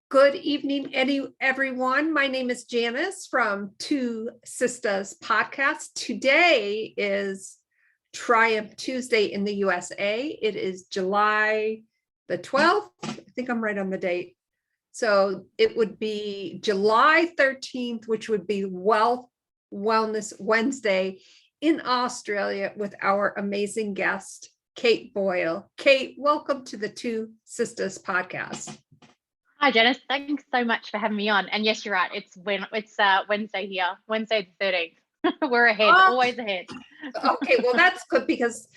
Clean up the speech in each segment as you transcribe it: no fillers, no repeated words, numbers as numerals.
Good evening, everyone. My name is Janice from TwoSistas podcast. Today is Triumph Tuesday in the USA. It is July the 12th. I think I'm right on the date. So it would be July 13th, which would be Wellness Wednesday in Australia with our amazing guest, Kate Boyle. Kate, welcome to the TwoSistas podcast. Hi, Janice. Thanks so much for having me on. And yes, you're right. It's Wednesday here, Wednesday the 13th. We're ahead, always ahead. Okay, well, that's good because,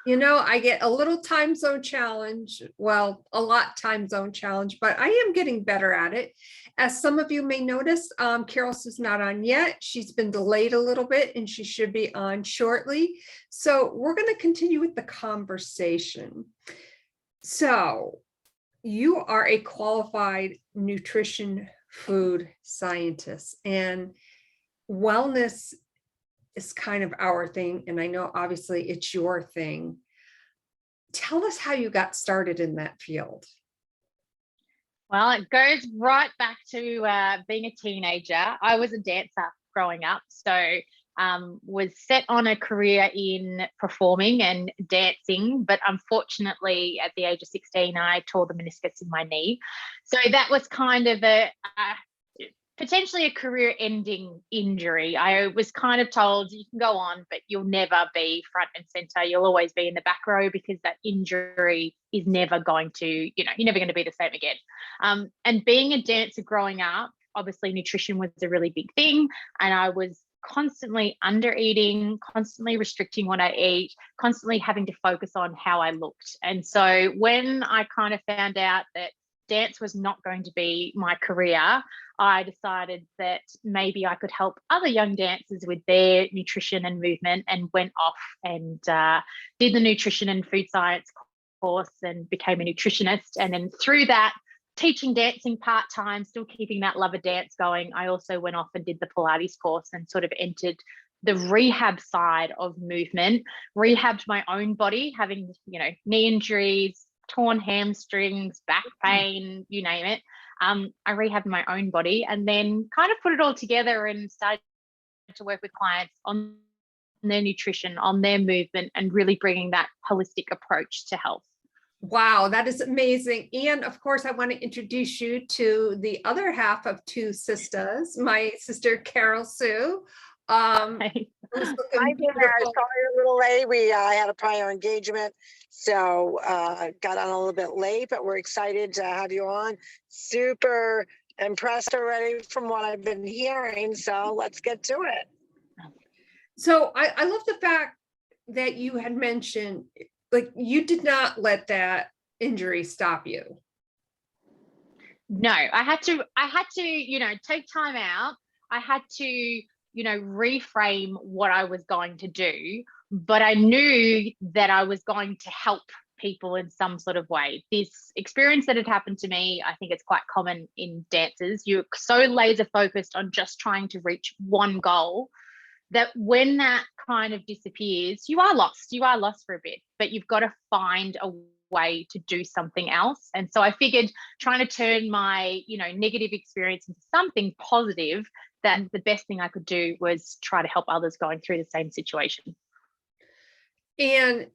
I get a little time zone challenge. Well, a lot time zone challenge, but I am getting better at it. As some of you may notice, Carol's is not on yet. She's been delayed a little bit and she should be on shortly. So we're going to continue with the conversation. So you are a qualified nutrition food scientist, and wellness is kind of our thing. And I know obviously it's your thing. Tell us how you got started in that field. Well, it goes right back to being a teenager. I was a dancer growing up. So was set on a career in performing and dancing, but unfortunately at the age of 16 I tore the meniscus in my knee. So that was kind of potentially a career-ending injury. I was kind of told you can go on, but you'll never be front and center. You'll always be in the back row because that injury is never going to, you're never going to be the same again. And being a dancer growing up, obviously nutrition was a really big thing, and I was constantly under eating, constantly restricting what I eat, constantly having to focus on how I looked. And so when I kind of found out that dance was not going to be my career, I decided that maybe I could help other young dancers with their nutrition and movement, and went off and did the nutrition and food science course and became a nutritionist. And then through that, teaching dancing part-time, still keeping that love of dance going, I also went off and did the Pilates course and sort of entered the rehab side of movement, rehabbed my own body, having, knee injuries, torn hamstrings, back pain, you name it. I rehabbed my own body and then kind of put it all together and started to work with clients on their nutrition, on their movement, and really bringing that holistic approach to health. Wow, that is amazing. And of course, I want to introduce you to the other half of TwoSistas, my sister, Carol Sue. Hi there. Sorry a little late. I had a prior engagement, so got on a little bit late, but we're excited to have you on. Super impressed already from what I've been hearing, so let's get to it. So I love the fact that you had mentioned, like, you did not let that injury stop you. No, I had to, take time out. I had to, reframe what I was going to do, but I knew that I was going to help people in some sort of way. This experience that had happened to me, I think it's quite common in dancers. You're so laser focused on just trying to reach one goal that when that kind of disappears, you are lost for a bit, but you've got to find a way to do something else. And so I figured trying to turn my, negative experience into something positive, that the best thing I could do was try to help others going through the same situation. And,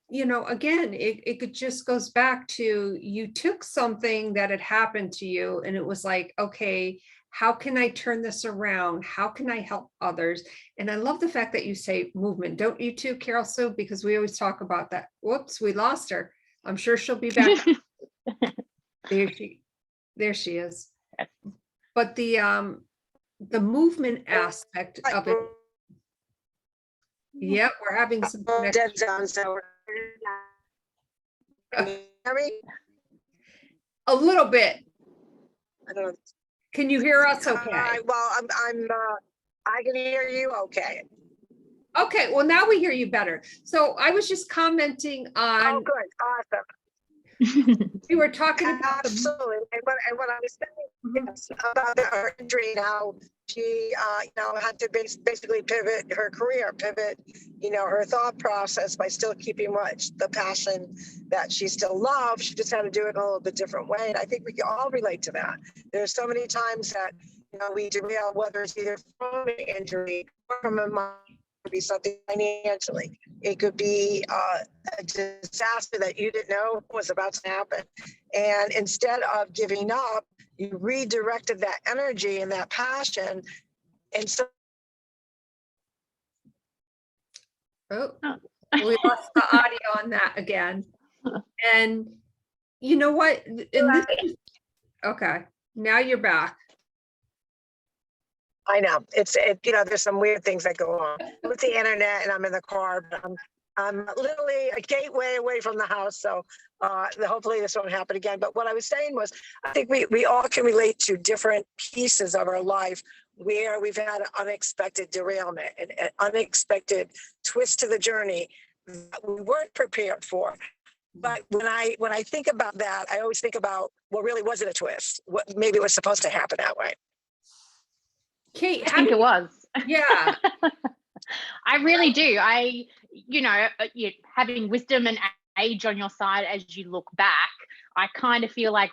again, it just goes back to, you took something that had happened to you and it was like, okay, how can I turn this around? How can I help others? And I love the fact that you say movement. Don't you too, Carol Sue? Because we always talk about that. Whoops, we lost her. I'm sure she'll be back. There she is. But the movement aspect of it. Yeah, we're having some dead zone, so a little bit. I don't know. Can you hear us okay? Well, I can hear you okay. Okay, well, now we hear you better. So I was just commenting on. Oh, good, awesome. We were talking about absolutely, and what I was saying about her injury and how she, had to basically pivot her career, her thought process by still keeping the passion that she still loves. She just had to do it in a little bit different way. And I think we can all relate to that. There's so many times that, we derail, whether it's either from an injury or from a mind. It could be something financially. It could be a disaster that you didn't know was about to happen. And instead of giving up, you redirected that energy and that passion. And so. Oh, we lost the audio on that again. And you know what? Okay, now you're back. I know there's some weird things that go on with the internet, and I'm in the car, but I'm literally a gateway away from the house. So hopefully this won't happen again. But what I was saying was, I think we all can relate to different pieces of our life where we've had an unexpected derailment, an unexpected twist to the journey that we weren't prepared for. But when I think about that, I always think about, well, really, was it a twist? Maybe it was supposed to happen that way. Kate, I think it was. Yeah. I really do. Having wisdom and age on your side as you look back, I kind of feel like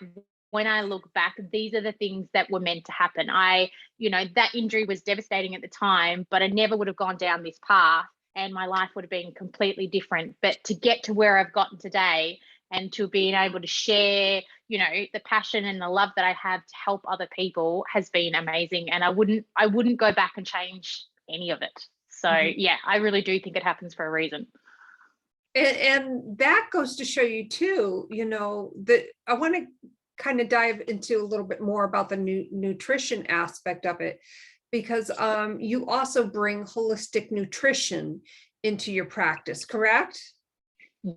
when I look back, these are the things that were meant to happen. That injury was devastating at the time, but I never would have gone down this path and my life would have been completely different. But to get to where I've gotten today and to being able to share, the passion and the love that I have to help other people has been amazing. And I wouldn't go back and change any of it. So yeah, I really do think it happens for a reason. And that goes to show you too, that I want to kind of dive into a little bit more about the nutrition aspect of it, because you also bring holistic nutrition into your practice, correct?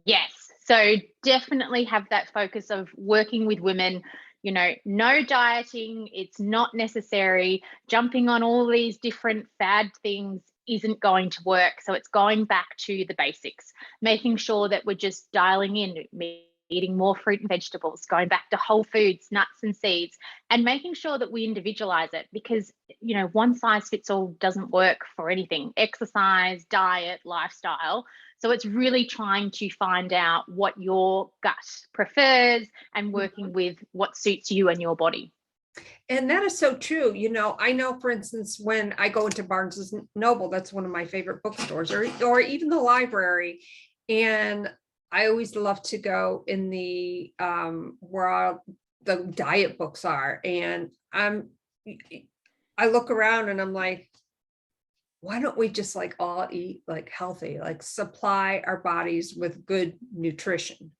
Yes. So definitely have that focus of working with women, no dieting. It's not necessary. Jumping on all these different fad things isn't going to work. So it's going back to the basics, making sure that we're just dialing in, eating more fruit and vegetables, going back to whole foods, nuts and seeds, and making sure that we individualize it, because, one size fits all doesn't work for anything: exercise, diet, lifestyle. So it's really trying to find out what your gut prefers and working with what suits you and your body. And that is so true. I know, for instance, when I go into Barnes & Noble, that's one of my favorite bookstores, or even the library. And I always love to go in the where the diet books are. And I look around and I'm like, why don't we just all eat healthy, supply our bodies with good nutrition?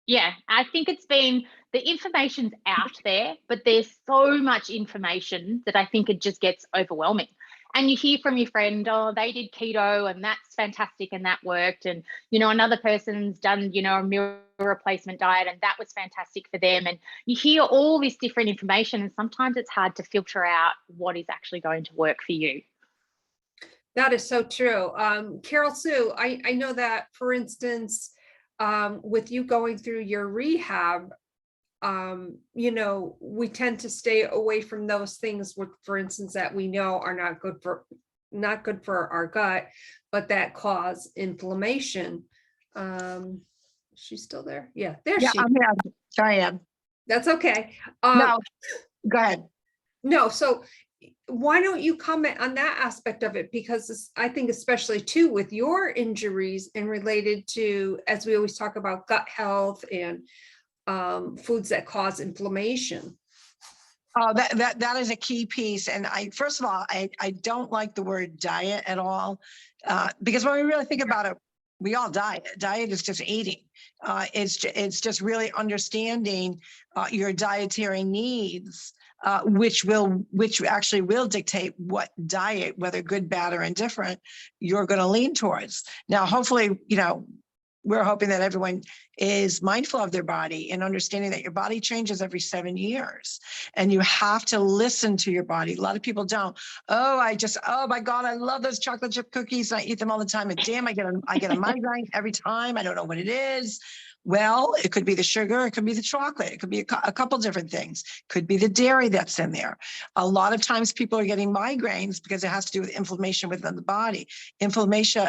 Yeah, I think the information's out there, but there's so much information that I think it just gets overwhelming. And you hear from your friend, oh, they did keto and that's fantastic and that worked. And, another person's done, a meal replacement diet and that was fantastic for them. And you hear all this different information, and sometimes it's hard to filter out what is actually going to work for you. That is so true. Carol Sue, I know that, for instance, with you going through your rehab, we tend to stay away from those things, for instance, that we know are not good for our gut, but that cause inflammation. She's still there? Yeah, there she is. I'm here. Sorry, I am. That's okay. No, go ahead. No, so why don't you comment on that aspect of it? Because I think especially too with your injuries and related to, as we always talk about, gut health and foods that cause inflammation. Oh, that is a key piece. And first of all, I don't like the word diet at all, because when we really think about it, we all diet. Diet is just eating. It's just really understanding your dietary needs, which actually will dictate what diet, whether good, bad, or indifferent, you're going to lean towards. Now, hopefully, we're hoping that everyone is mindful of their body and understanding that your body changes every 7 years, and you have to listen to your body. A lot of people don't. Oh my God, I love those chocolate chip cookies. I eat them all the time, and damn, I get a migraine every time. I don't know what it is. Well, it could be the sugar, it could be the chocolate, it could be a couple different things. Could be the dairy that's in there. A lot of times people are getting migraines because it has to do with inflammation within the body. Inflammation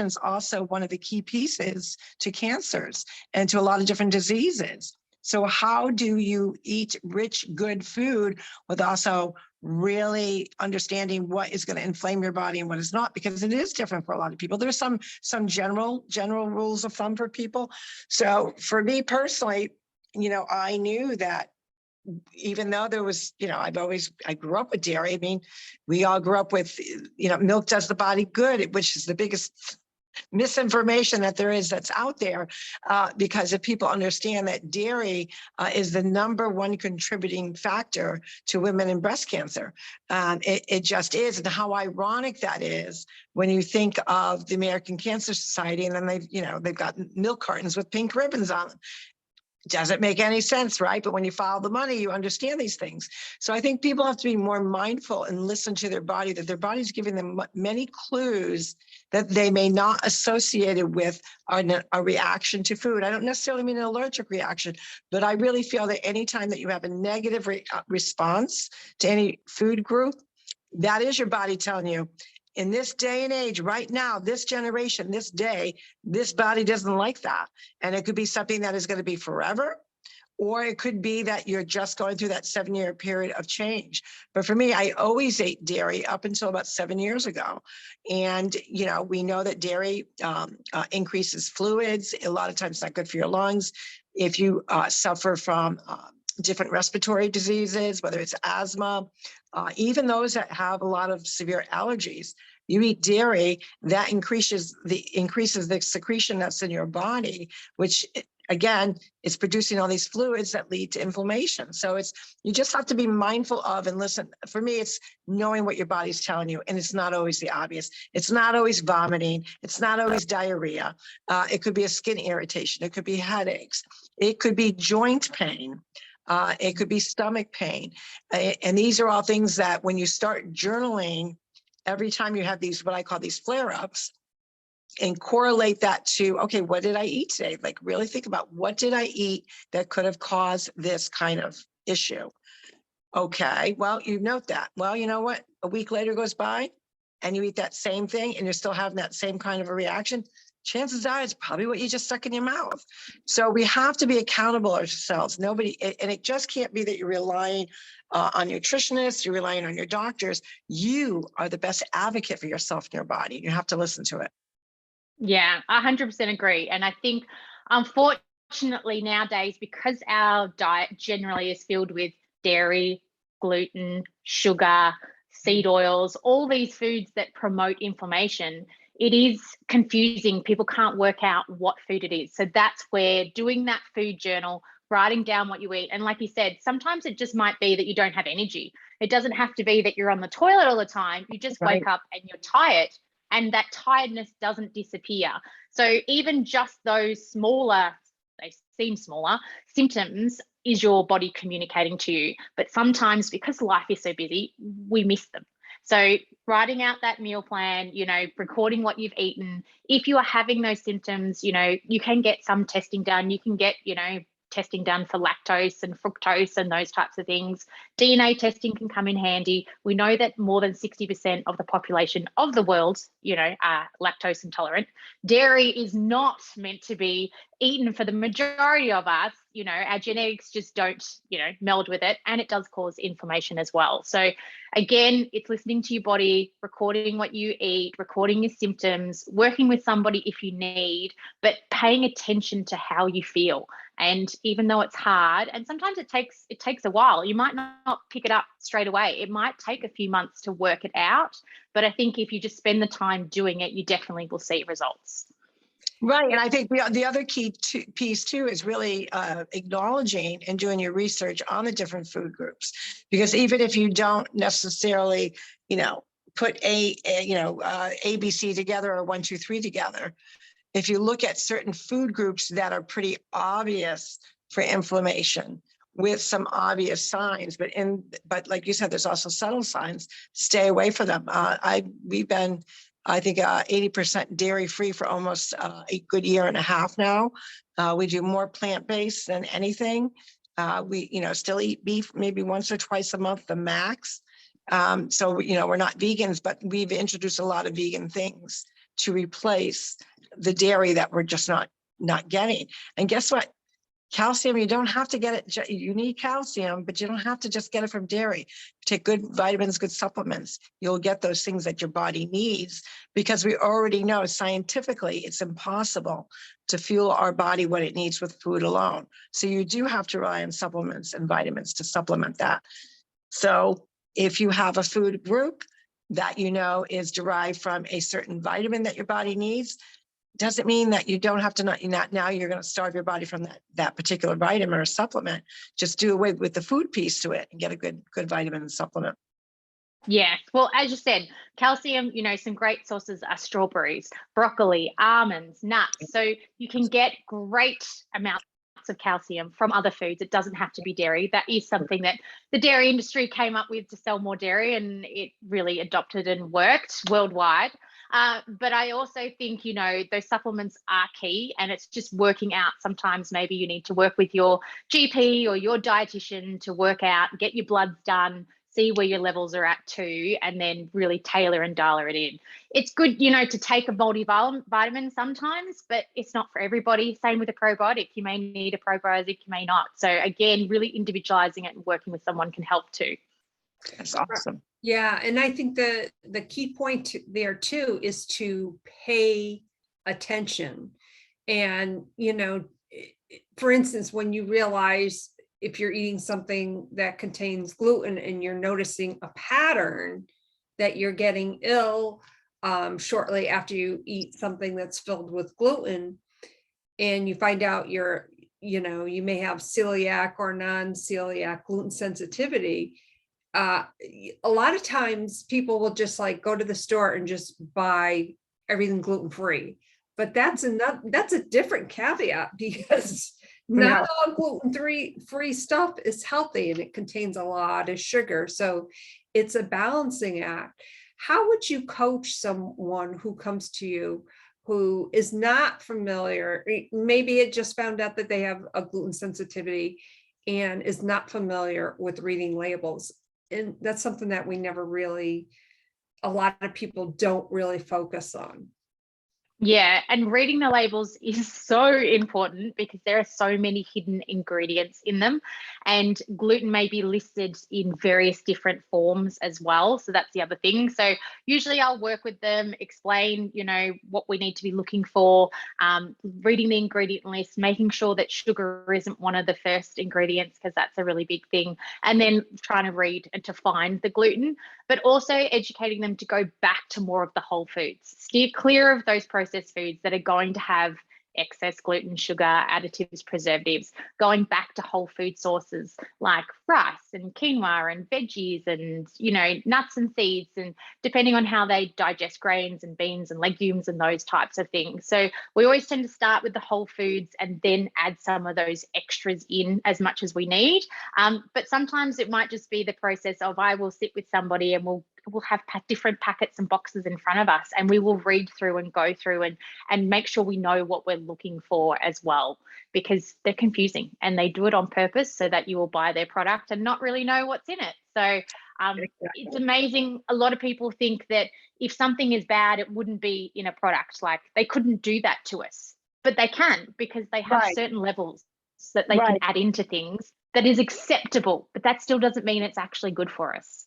is also one of the key pieces to cancers and to a lot of different diseases. So how do you eat rich, good food with also really understanding what is going to inflame your body and what is not, because it is different for a lot of people. There's some general rules of thumb for people. So for me personally, I knew that even though there was, I grew up with dairy. I mean, we all grew up with, milk does the body good, which is the biggest misinformation that there is that's out there, because if people understand that dairy is the #1 contributing factor to women in breast cancer, it just is. And how ironic that is when you think of the American Cancer Society, and then they've got milk cartons with pink ribbons on them. Doesn't make any sense, right? But when you follow the money, you understand these things. So I think people have to be more mindful and listen to their body, that their body's giving them many clues that they may not associate it with a reaction to food. I don't necessarily mean an allergic reaction, but I really feel that anytime that you have a negative response to any food group, that is your body telling you, in this day and age, right now, this generation, this day, this body doesn't like that. And it could be something that is going to be forever, or it could be that you're just going through that 7-year period of change. But for me, I always ate dairy up until about 7 years ago. And, we know that dairy increases fluids. A lot of times it's not good for your lungs. If you suffer from different respiratory diseases, whether it's asthma, even those that have a lot of severe allergies, you eat dairy, that increases the secretion that's in your body, which again, is producing all these fluids that lead to inflammation. So you just have to be mindful of and listen. For me, it's knowing what your body's telling you, and it's not always the obvious. It's not always vomiting. It's not always diarrhea. It could be a skin irritation. It could be headaches. It could be joint pain. It could be stomach pain. And these are all things that when you start journaling, every time you have these, what I call these flare-ups, and correlate that to, okay, what did I eat today? Like really think about, what did I eat that could have caused this kind of issue? Okay, well, you note that. Well, you know what? A week later goes by and you eat that same thing and you're still having that same kind of a reaction. Chances are it's probably what you just stuck in your mouth. So we have to be accountable ourselves. And it just can't be that you're relying on nutritionists, you're relying on your doctors. You are the best advocate for yourself and your body. You have to listen to it. Yeah, 100% agree. And I think, unfortunately, nowadays, because our diet generally is filled with dairy, gluten, sugar, seed oils, all these foods that promote inflammation, it is confusing. People can't work out what food it is. So that's where doing that food journal, writing down what you eat. And like you said, sometimes it just might be that you don't have energy. It doesn't have to be that you're on the toilet all the time. You just wake up and you're tired. And that tiredness doesn't disappear. So even just those smaller, they seem smaller, symptoms is your body communicating to you. But sometimes because life is so busy, we miss them. So writing out that meal plan, recording what you've eaten. If you are having those symptoms, you can get some testing done. You can get, testing done for lactose and fructose and those types of things. DNA testing can come in handy. We know that more than 60% of the population of the world, are lactose intolerant. Dairy is not meant to be eaten for the majority of us. Our genetics just don't, meld with it, and it does cause inflammation as well. So again, it's listening to your body, recording what you eat, recording your symptoms, working with somebody if you need, but paying attention to how you feel. And even though it's hard, and sometimes it takes a while, you might not pick it up straight away. It might take a few months to work it out. But I think if you just spend the time doing it, you definitely will see results. Right. And I think the other key piece too is really acknowledging and doing your research on the different food groups, because even if you don't necessarily, put ABC together or 1, 2, 3 together, if you look at certain food groups that are pretty obvious for inflammation with some obvious signs, but like you said, there's also subtle signs, stay away from them. We've been I think 80% dairy free for almost a good year and a half now. We do more plant-based than anything. We, still eat beef maybe once or twice a month, the max. So, we're not vegans, but we've introduced a lot of vegan things to replace the dairy that we're just not getting. And guess what? Calcium, you don't have to get it. You need calcium, but you don't have to just get it from dairy. Take good vitamins, good supplements. You'll get those things that your body needs, because we already know scientifically it's impossible to fuel our body what it needs with food alone. So you do have to rely on supplements and vitamins to supplement that. So if you have a food group that is derived from a certain vitamin that your body needs, doesn't mean that you don't have to not now you're going to starve your body from that particular vitamin or supplement. Just do away with the food piece to it and get a good vitamin and supplement. Yeah, well, as you said, calcium, some great sources are strawberries, broccoli, almonds, nuts. So you can get great amounts of calcium from other foods. It doesn't have to be dairy. That is something that the dairy industry came up with to sell more dairy, and it really adopted and worked worldwide. But I also think, those supplements are key, and it's just working out. Sometimes maybe you need to work with your GP or your dietitian to work out, get your bloods done, see where your levels are at too, and then really tailor and dial it in. It's good, to take a multivitamin sometimes, but it's not for everybody. Same with a probiotic. You may need a probiotic, you may not. So again, really individualizing it and working with someone can help too. That's awesome. Yeah, and I think the key point there too is to pay attention. And, for instance, when you realize if you're eating something that contains gluten and you're noticing a pattern that you're getting ill shortly after you eat something that's filled with gluten, and you find out you may have celiac or non-celiac gluten sensitivity, a lot of times people will just go to the store and just buy everything gluten-free. But that's a different caveat, because not all gluten-free stuff is healthy, and it contains a lot of sugar. So it's a balancing act. How would you coach someone who comes to you who is not familiar? Maybe it just found out that they have a gluten sensitivity and is not familiar with reading labels. And that's something that a lot of people don't really focus on. Yeah, and reading the labels is so important, because there are so many hidden ingredients in them, and gluten may be listed in various different forms as well. So that's the other thing. So usually I'll work with them, explain, what we need to be looking for, reading the ingredient list, making sure that sugar isn't one of the first ingredients, because that's a really big thing, and then trying to read and to find the gluten, but also educating them to go back to more of the whole foods. Steer clear of those processed foods that are going to have excess gluten, sugar, additives, preservatives, going back to whole food sources like rice and quinoa and veggies and, nuts and seeds, and depending on how they digest grains and beans and legumes and those types of things. So we always tend to start with the whole foods and then add some of those extras in as much as we need. But sometimes it might just be the process of, I will sit with somebody and we'll have different packets and boxes in front of us, and we will read through and go through and make sure we know what we're looking for as well, because they're confusing, and they do it on purpose so that you will buy their product and not really know what's in it. So it's amazing. A lot of people think that if something is bad, it wouldn't be in a product. Like, they couldn't do that to us, but they can, because they have certain levels that they can add into things that is acceptable, but that still doesn't mean it's actually good for us.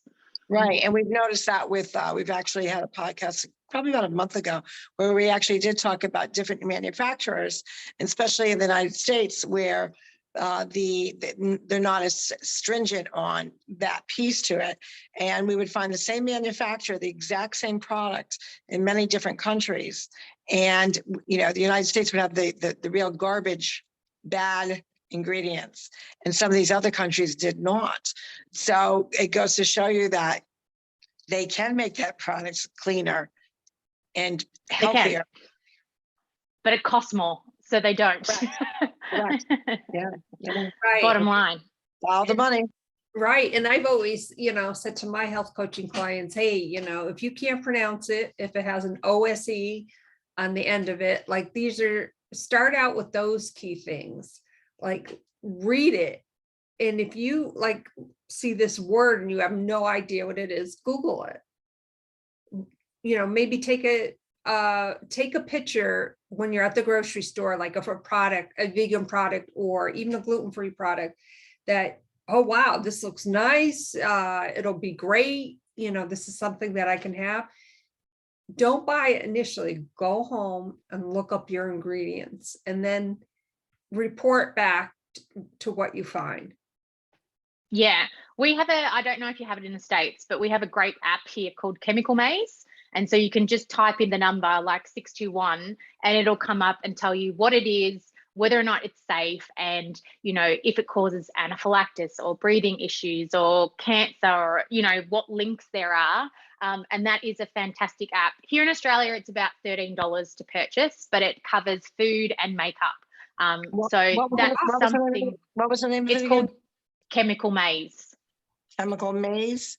Right. And we've noticed that with, we've actually had a podcast probably about a month ago where we actually did talk about different manufacturers, especially in the United States, where they're not as stringent on that piece to it. And we would find the same manufacturer, the exact same product in many different countries. And, the United States would have the real garbage, bad ingredients, and some of these other countries did not. So it goes to show you that they can make that product cleaner and healthier, but it costs more, so they don't. Right. Yeah. Right. Bottom line, all the money. Right. And I've always, said to my health coaching clients, hey, if you can't pronounce it, if it has an OSE on the end of it, like start out with those key things, like read it. And if you like see this word and you have no idea what it is, Google it. Maybe take a picture when you're at the grocery store, like of a product, a vegan product, or even a gluten-free product that, oh, wow, this looks nice. It'll be great. This is something that I can have. Don't buy it initially. Go home and look up your ingredients and then report back to what you find. Yeah, we have I don't know if you have it in the States, but we have a great app here called Chemical Maze. And so you can just type in the number like 621 and it'll come up and tell you what it is, whether or not it's safe, and, if it causes anaphylaxis or breathing issues or cancer, or, what links there are. And that is a fantastic app. Here in Australia, it's about $13 to purchase, but it covers food and makeup. What was the name of it It's again? called Chemical Maze. Chemical Maze?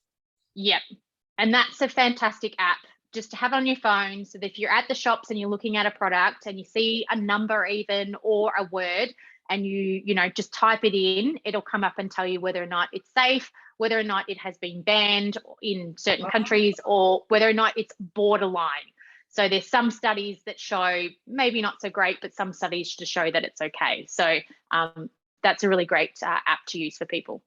Yep. And that's a fantastic app just to have on your phone, so that if you're at the shops and you're looking at a product and you see a number even or a word and you just type it in, it'll come up and tell you whether or not it's safe, whether or not it has been banned in certain countries, or whether or not it's borderline. So there's some studies that show maybe not so great, but some studies to show that it's okay. So that's a really great app to use for people.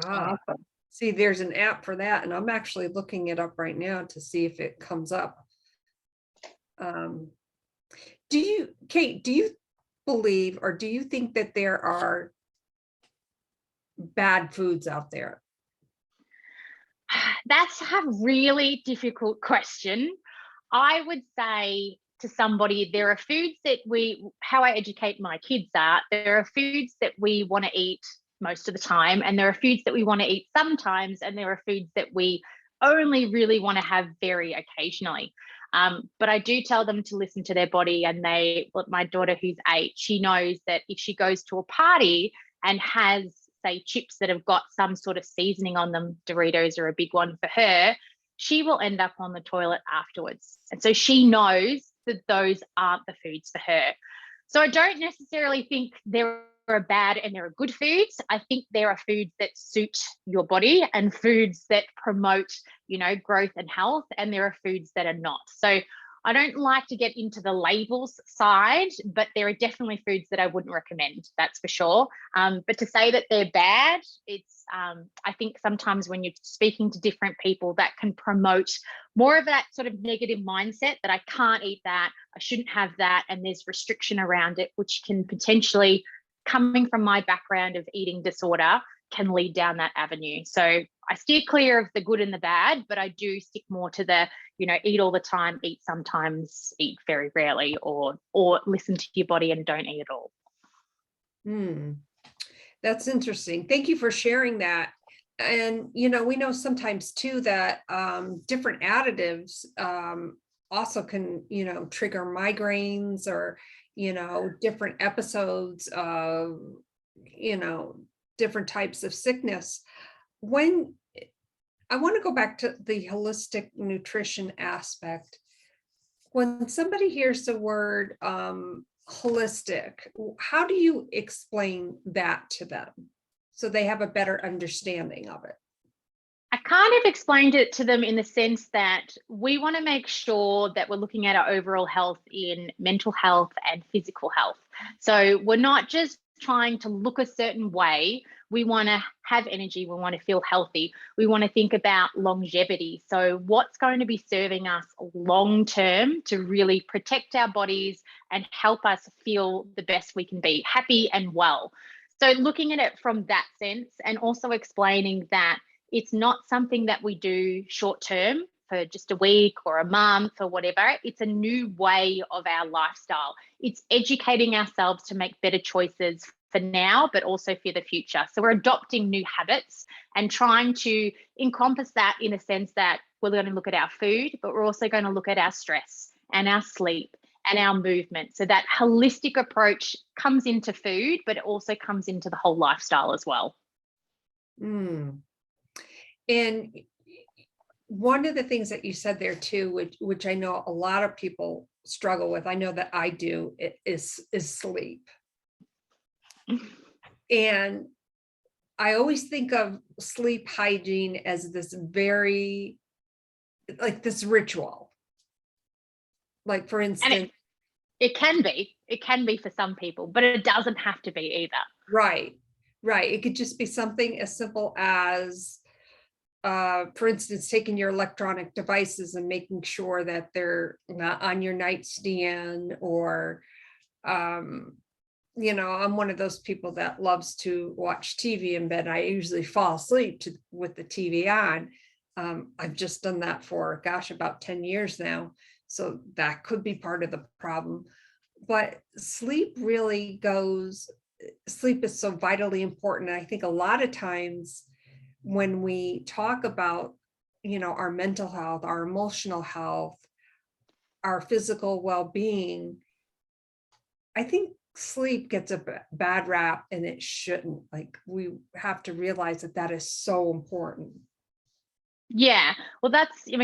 Awesome. See, there's an app for that, and I'm actually looking it up right now to see if it comes up. Kate, do you believe, or do you think that there are bad foods out there? That's a really difficult question. I would say to somebody, there are foods that how I educate my kids are, there are foods that we want to eat most of the time, and there are foods that we want to eat sometimes, and there are foods that we only really want to have very occasionally. But I do tell them to listen to their body, and my daughter who's 8, she knows that if she goes to a party and has, say, chips that have got some sort of seasoning on them, Doritos are a big one for her, she will end up on the toilet afterwards. And so she knows that those aren't the foods for her. So I don't necessarily think there are bad and there are good foods. I think there are foods that suit your body and foods that promote, growth and health, and there are foods that are not. So I don't like to get into the labels side, but there are definitely foods that I wouldn't recommend, that's for sure. But to say that they're bad, it's I think sometimes when you're speaking to different people, that can promote more of that sort of negative mindset that I can't eat that, I shouldn't have that, and there's restriction around it, which can potentially, coming from my background of eating disorder, can lead down that avenue. So I steer clear of the good and the bad, but I do stick more to the, eat all the time, eat sometimes, eat very rarely, or listen to your body and don't eat at all. That's interesting. Thank you for sharing that. And, we know sometimes too that different additives also can, trigger migraines, or, different episodes of, different types of sickness. When I want to go back to the holistic nutrition aspect, when somebody hears the word holistic, how do you explain that to them so they have a better understanding of it? I kind of explained it to them in the sense that we want to make sure that we're looking at our overall health in mental health and physical health. So we're not just trying to look a certain way. We want to have energy. We want to feel healthy. We want to think about longevity. So what's going to be serving us long term to really protect our bodies and help us feel the best we can be, happy and well. So looking at it from that sense, and also explaining that it's not something that we do short term for just a week or a month or whatever. It's a new way of our lifestyle. It's educating ourselves to make better choices for now, but also for the future. So we're adopting new habits and trying to encompass that in a sense that we're going to look at our food, but we're also going to look at our stress and our sleep and our movement. So that holistic approach comes into food, but it also comes into the whole lifestyle as well. Mm. And one of the things that you said there too, which I know a lot of people struggle with, I know that I do, is sleep. And I always think of sleep hygiene as this very, like this ritual. Like for instance, it can be for some people, but it doesn't have to be either. Right. It could just be something as simple as, for instance, taking your electronic devices and making sure that they're not on your nightstand, or, I'm one of those people that loves to watch TV in bed. I usually fall asleep with the TV on. I've just done that for, gosh, about 10 years now. So that could be part of the problem. But sleep is so vitally important. And I think a lot of times when we talk about, our mental health, our emotional health, our physical well-being, I think sleep gets a bad rap, and it shouldn't. Like, we have to realize that is so important. Yeah, well,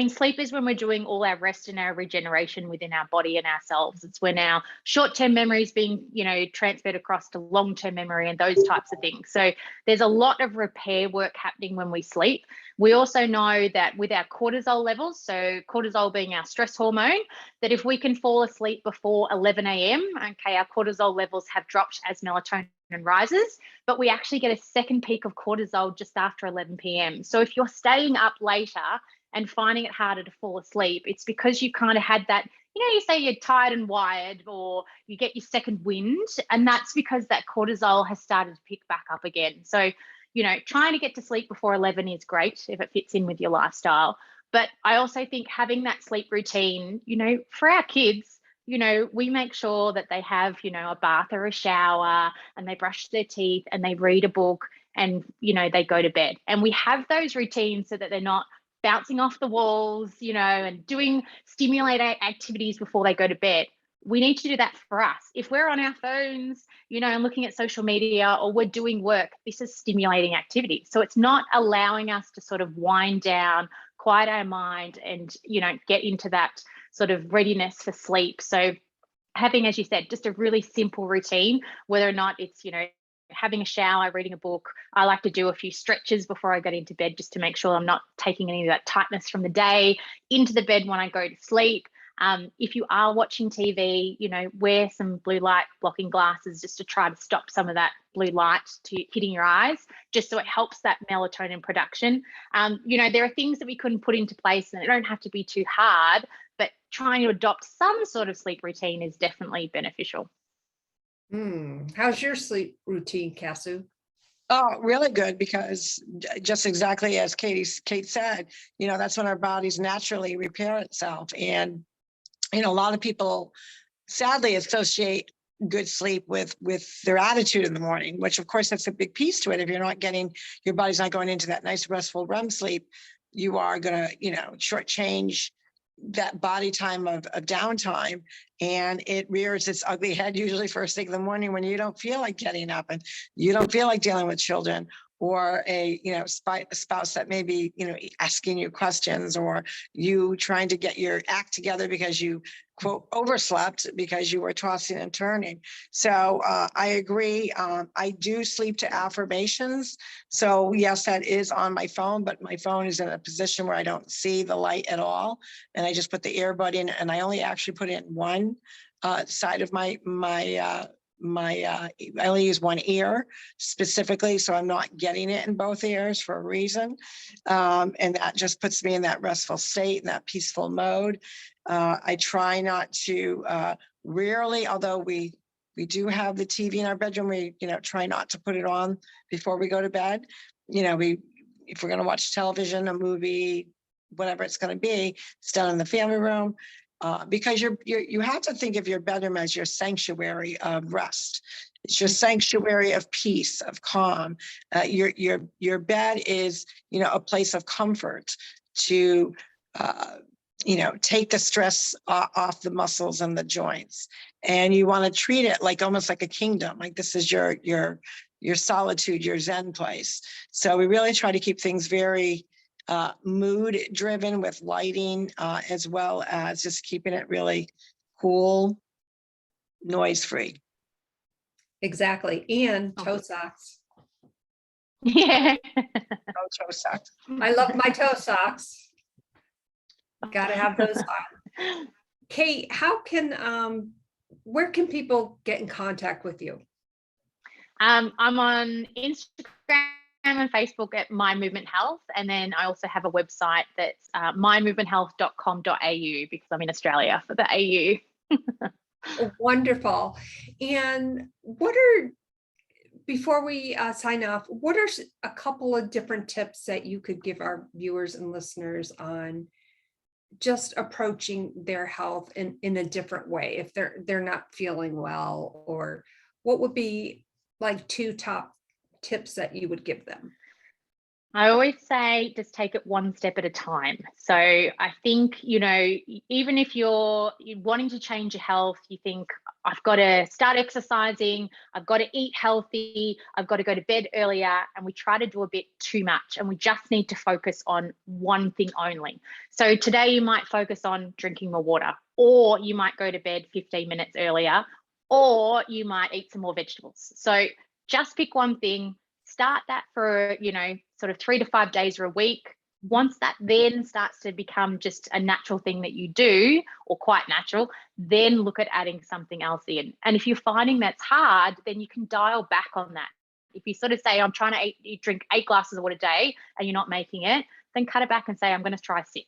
sleep is when we're doing all our rest and our regeneration within our body and ourselves. It's when our short-term memory is being, transferred across to long-term memory and those types of things. So there's a lot of repair work happening when we sleep. We also know that with our cortisol levels, so cortisol being our stress hormone, that if we can fall asleep before 11 a.m., okay, our cortisol levels have dropped as melatonin rises, but we actually get a second peak of cortisol just after 11 p.m. So if you're staying up later and finding it harder to fall asleep, it's because you kind of had that, you say you're tired and wired, or you get your second wind, and that's because that cortisol has started to pick back up again. So, trying to get to sleep before 11 is great if it fits in with your lifestyle. But I also think having that sleep routine, for our kids, we make sure that they have, a bath or a shower, and they brush their teeth and they read a book, and, they go to bed. And we have those routines so that they're not bouncing off the walls, and doing stimulating activities before they go to bed. We need to do that for us. If we're on our phones, and looking at social media, or we're doing work, this is stimulating activity. So it's not allowing us to sort of wind down, quiet our mind, and, get into that sort of readiness for sleep. So having, as you said, just a really simple routine, whether or not it's, having a shower, reading a book. I like to do a few stretches before I get into bed, just to make sure I'm not taking any of that tightness from the day into the bed when I go to sleep. If you are watching TV, wear some blue light blocking glasses just to try to stop some of that blue light to hitting your eyes, just so it helps that melatonin production. There are things that we couldn't put into place, and it don't have to be too hard, but trying to adopt some sort of sleep routine is definitely beneficial. How's your sleep routine, Kasu? Oh, really good, because just exactly as Kate said, that's when our bodies naturally repair itself. And, a lot of people sadly associate good sleep with their attitude in the morning, which of course that's a big piece to it. If you're not getting, your body's not going into that nice restful REM sleep, you are going to, shortchange that body time of downtime, and it rears its ugly head usually first thing in the morning when you don't feel like getting up, and you don't feel like dealing with children, or a spouse that may be asking you questions, or you trying to get your act together because you quote overslept because you were tossing and turning. So I agree. I do sleep to affirmations. So yes, that is on my phone, but my phone is in a position where I don't see the light at all, and I just put the earbud in, and I only actually put it in one side of I only use one ear specifically, so I'm not getting it in both ears for a reason. And that just puts me in that restful state, in that peaceful mode. I try not to, rarely, although we do have the TV in our bedroom, we, try not to put it on before we go to bed. If we're going to watch television, a movie, whatever it's going to be, it's done in the family room. Because you have to think of your bedroom as your sanctuary of rest. It's your sanctuary of peace, of calm. Your bed is, a place of comfort to, take the stress off the muscles and the joints. And you want to treat it like almost like a kingdom. Like this is your your solitude, your Zen place. So we really try to keep things very mood driven with lighting, as well as just keeping it really cool, noise free. Exactly. And toe socks. Yeah. No toe socks. I love my toe socks. Got to have those on. Kate, where can people get in contact with you? I'm on Instagram and Facebook at Mind Movement Health, and then I also have a website that's mindmovementhealth.com.au because I'm in Australia for the AU. Oh, wonderful. And before we sign off, what are a couple of different tips that you could give our viewers and listeners on just approaching their health in a different way if they're not feeling well? Or what would be like 2 top tips that you would give them? I always say just take it one step at a time. So I think, even if you're wanting to change your health, you think, I've got to start exercising, I've got to eat healthy, I've got to go to bed earlier, and we try to do a bit too much, and we just need to focus on one thing only. So today you might focus on drinking more water, or you might go to bed 15 minutes earlier, or you might eat some more vegetables. So just pick one thing. Start that for, sort of 3 to 5 days or a week. Once that then starts to become just a natural thing that you do, or quite natural, then look at adding something else in. And if you're finding that's hard, then you can dial back on that. If you sort of say, I'm trying to drink 8 glasses of water a day and you're not making it, then cut it back and say, I'm going to try 6.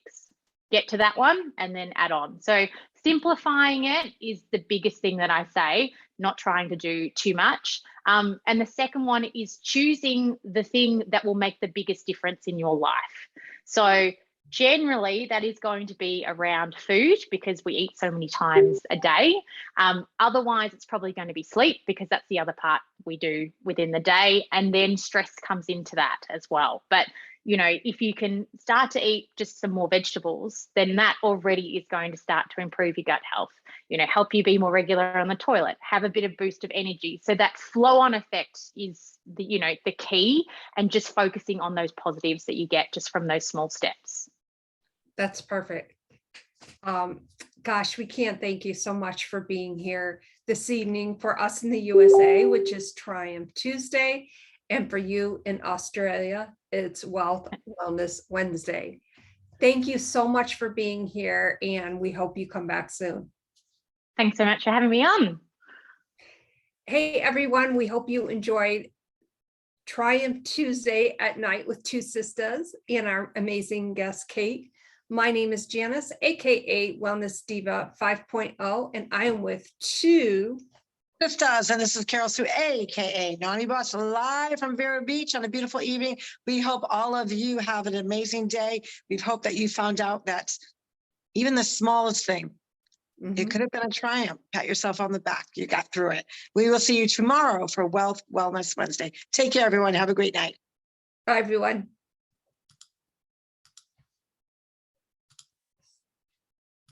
Get to that one and then add on. So simplifying it is the biggest thing that I say, not trying to do too much. And the second one is choosing the thing that will make the biggest difference in your life. So generally that is going to be around food, because we eat so many times a day. Otherwise, it's probably going to be sleep, because that's the other part we do within the day. And then stress comes into that as well. But if you can start to eat just some more vegetables, then that already is going to start to improve your gut health, help you be more regular on the toilet, have a bit of boost of energy. So that flow on effect is the key, and just focusing on those positives that you get just from those small steps. That's perfect. Gosh, we can't thank you so much for being here this evening for us in the USA, which is Triumph Tuesday. And for you in Australia, it's Wealth Wellness Wednesday. Thank you so much for being here, and we hope you come back soon. Thanks so much for having me on. Hey, everyone, we hope you enjoyed Triumph Tuesday at Night with TwoSistas and our amazing guest, Kate. My name is Janice, aka Wellness Diva 5.0, and I am with TwoSistas, And this is Carol Sue, aka Nani Boss, live from Vero Beach on a beautiful evening. We hope all of you have an amazing day. We hope that you found out that even the smallest thing, it could have been a triumph. Pat yourself on the back. You got through it. We will see you tomorrow for Wealth Wellness Wednesday. Take care, everyone. Have a great night. Bye, everyone.